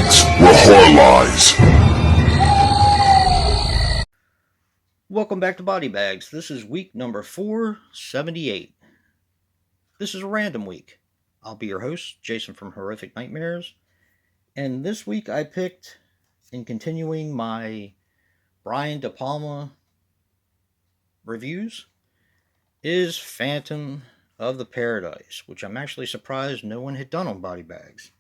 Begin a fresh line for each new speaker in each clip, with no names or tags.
bags where horror lies.
Welcome back to Body Bags. This is week number 478. This is a random week. I'll be your host, Jason from Horrific Nightmares. And this week I picked, in continuing my Brian DePalma reviews, is Phantom of the Paradise, which I'm actually surprised no one had done on Body Bags.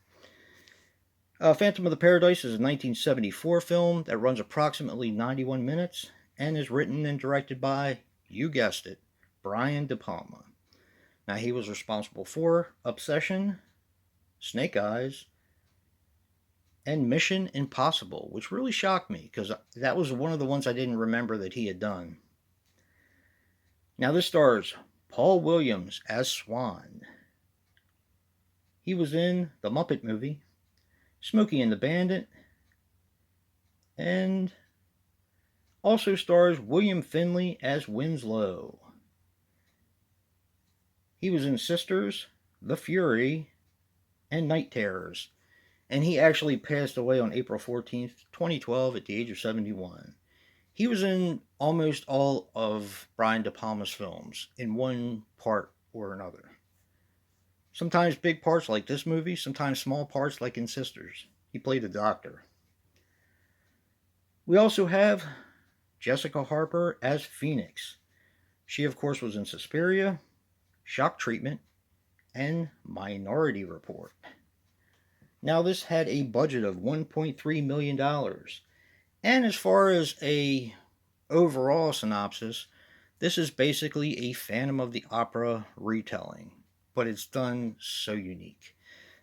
Phantom of the Paradise is a 1974 film that runs approximately 91 minutes and is written and directed by, you guessed it, Brian DePalma. Now, he was responsible for Obsession, Snake Eyes, and Mission Impossible, which really shocked me because that was one of the ones I didn't remember that he had done. Now, this stars Paul Williams as Swan. He was in The Muppet Movie, Smokey and the Bandit, and also stars William Finley as Winslow. He was in Sisters, The Fury, and Night Terrors, and he actually passed away on April 14th, 2012 at the age of 71. He was in almost all of Brian De Palma's films in one part or another. Sometimes big parts like this movie, sometimes small parts like in Sisters. He played a doctor. We also have Jessica Harper as Phoenix. She, of course, was in Suspiria, Shock Treatment, and Minority Report. Now, this had a budget of $1.3 million. And as far as a overall synopsis, this is basically a Phantom of the Opera retelling, but it's done so unique.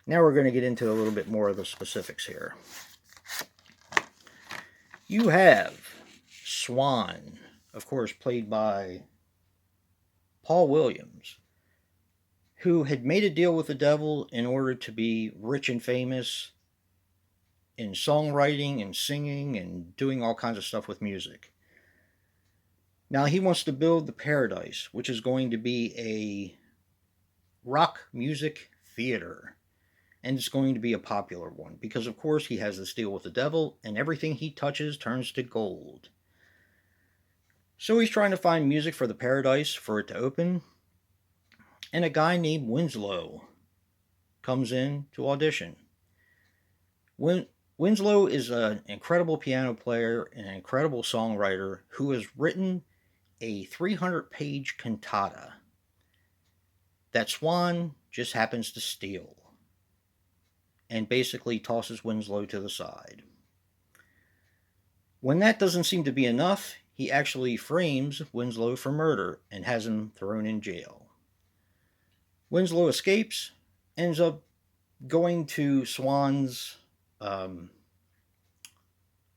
Now we're going to get into a little bit more of the specifics here. You have Swan, of course, played by Paul Williams, who had made a deal with the devil in order to be rich and famous in songwriting and singing and doing all kinds of stuff with music. Now he wants to build the Paradise, which is going to be a rock music theater. And it's going to be a popular one because, of course, he has this deal with the devil and everything he touches turns to gold. So he's trying to find music for the Paradise for it to open. And a guy named Winslow comes in to audition. Winslow is an incredible piano player and an incredible songwriter who has written a 300-page cantata that Swan just happens to steal and basically tosses Winslow to the side. When that doesn't seem to be enough, he actually frames Winslow for murder and has him thrown in jail. Winslow escapes, ends up going to Swan's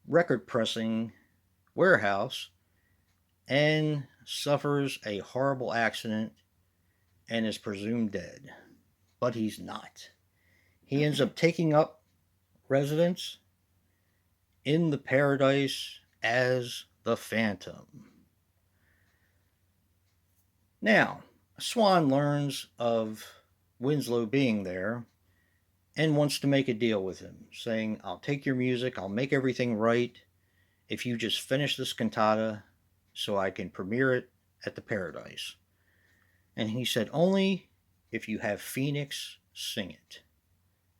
record pressing warehouse and suffers a horrible accident and is presumed dead. But he's not. He ends up taking up residence in the Paradise as the Phantom. Now, Swan learns of Winslow being there and wants to make a deal with him, saying, I'll take your music, I'll make everything right if you just finish this cantata so I can premiere it at the Paradise. And he said, only if you have Phoenix sing it.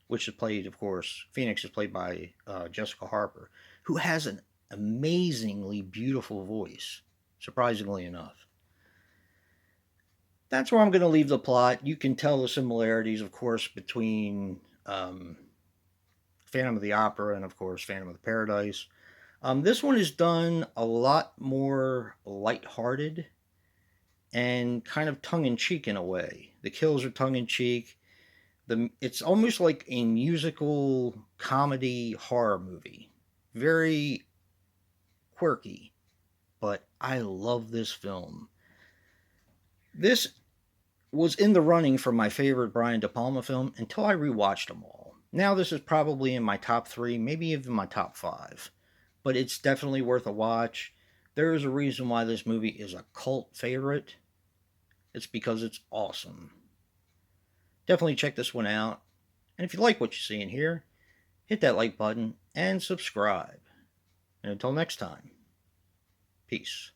Which is played, of course, Phoenix is played by Jessica Harper, who has an amazingly beautiful voice, surprisingly enough. That's where I'm going to leave the plot. You can tell the similarities, of course, between Phantom of the Opera and, of course, Phantom of the Paradise. This one is done a lot more lighthearted and kind of tongue-in-cheek in a way. The kills are tongue-in-cheek. It's almost like a musical comedy horror movie. Very quirky, but I love this film. This was in the running for my favorite Brian De Palma film until I rewatched them all. Now this is probably in my top 3, maybe even my top 5. But it's definitely worth a watch. There is a reason why this movie is a cult favorite. It's because it's awesome. Definitely check this one out. And if you like what you see in here, hit that like button and subscribe. And until next time, peace.